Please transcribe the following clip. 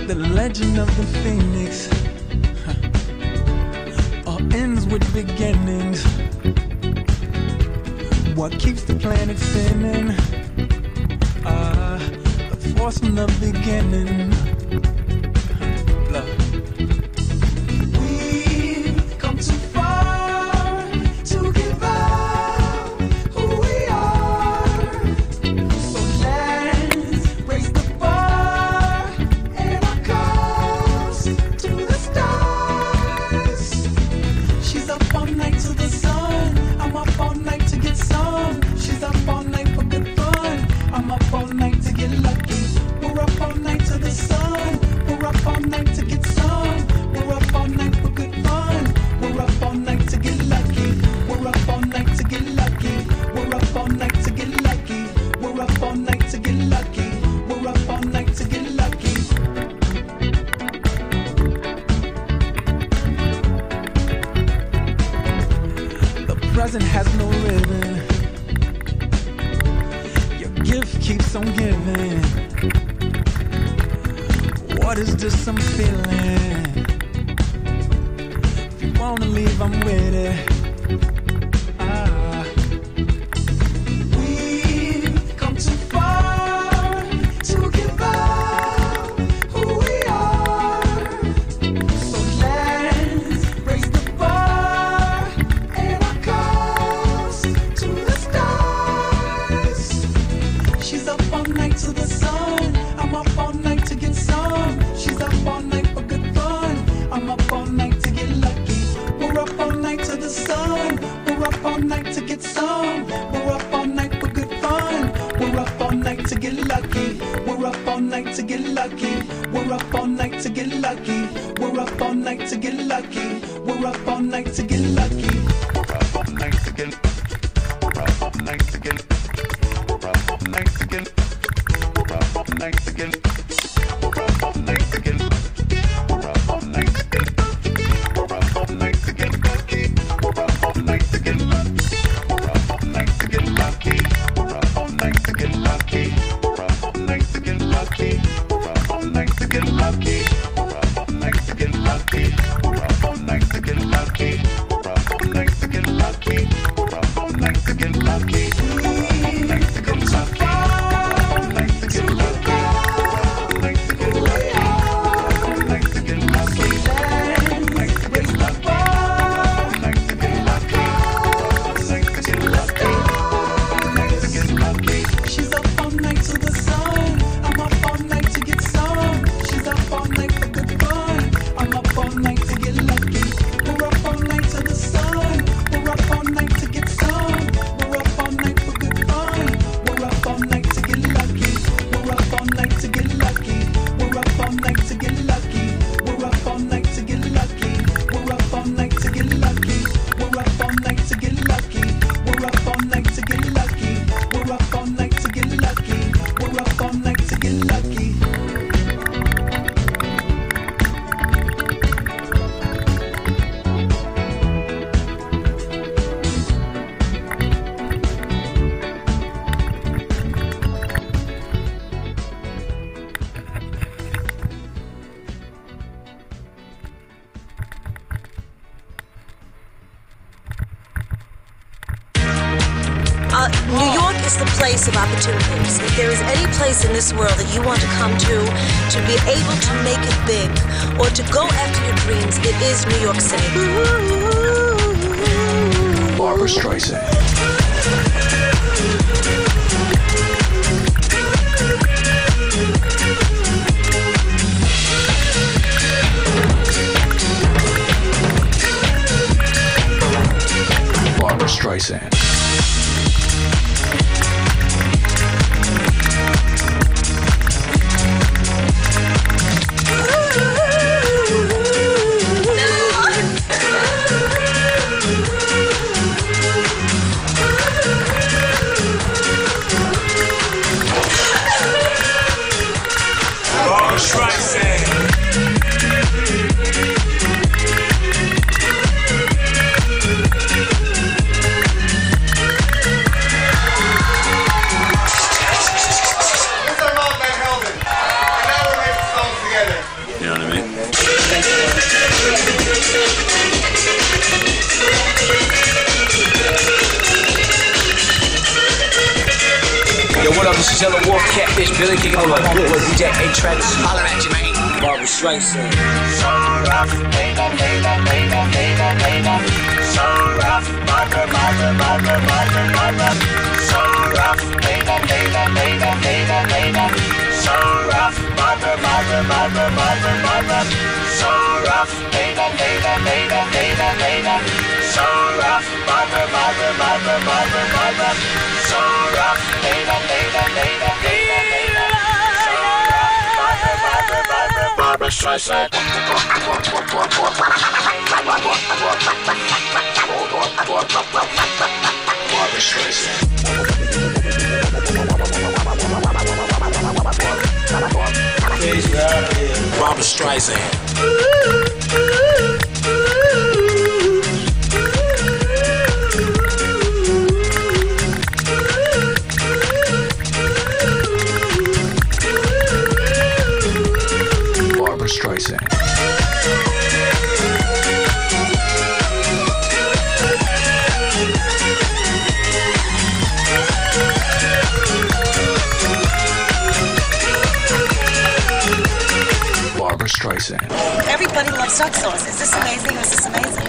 The legend of the phoenix all ends with beginnings. What keeps the planet spinning? The force from the beginning. Love. We've come too far to give up who we are. So let's raise the bar and our cups to the stars. She's up all night to the sun. I'm up all night to get some. She's up all night for good fun. I'm up all night to get lucky. We're up all night to the sun. We're up all night to get some. We're up all night for good fun. We're up all night to get lucky. We're up all night to get lucky. We're up all night to get lucky. We're up all night to get lucky. We're up all night to get lucky. The present has no ribbon. Your gift keeps on giving. What is this I'm feeling? If you wanna leave, I'm with it. We've come too far to give up who we are. So let's raise the bar and our cups to the stars. She's up all night to the sun. I'm up all night to get some. She's up all night for good fun. I'm up all night to get lucky. We're up all night to the sun. We're up all night to get some. We're up all night for good fun. We're up all night to get lucky. We're up all night to get lucky. We're up all night to get lucky. We're up all night to get lucky. We're up all night to get lucky. We're up all night to get. We're up all night to get. We're up all night to get. We're up all night to get. We're up all night to get. We're up all night to get. We're up all night to get lucky. We're up all night to get lucky. We're up all night to get lucky. We're up all night to get lucky. We're up all night to get lucky. We're up all night to get lucky. We're up all night to get lucky. We're up all night to get lucky. We're up all night to get lucky. We're up all night to get lucky. We're up all night to get lucky. New York is the place of opportunities. If there is any place in this world that you want to come to be able to make it big, or to go after your dreams, it is New York City. Barbra Streisand. Barbra Streisand. this is Yellow Wolf, Catfish, Billy kicking on my homeboy DJ A-Trax. Holler at you, man. Barbara Streisand. So rough, Layla, Layla, Layla, Layla, Layla. So rough, Barbara, Barbara, Barbara, Barbara, Barbara. So rough, Layla, Layla, Layla, Layla, Layla. So rough, Barbara, Barbara, Barbara, Barbara, Barbara. So rough, Layla, Layla, Layla, Layla, Layla. So rough, Barbara, Barbara, Barbara, Barbara, Barbara. So rough, Layla, Layla, Layla, Layla, Layla. So rough, Barbara, Barbara, Barbara, Barbara Streisand. Barbara Streisand. Barbara Streisand. Barbara Streisand. Barbara Streisand. Everybody loves duck sauce. Is this amazing? Is this amazing?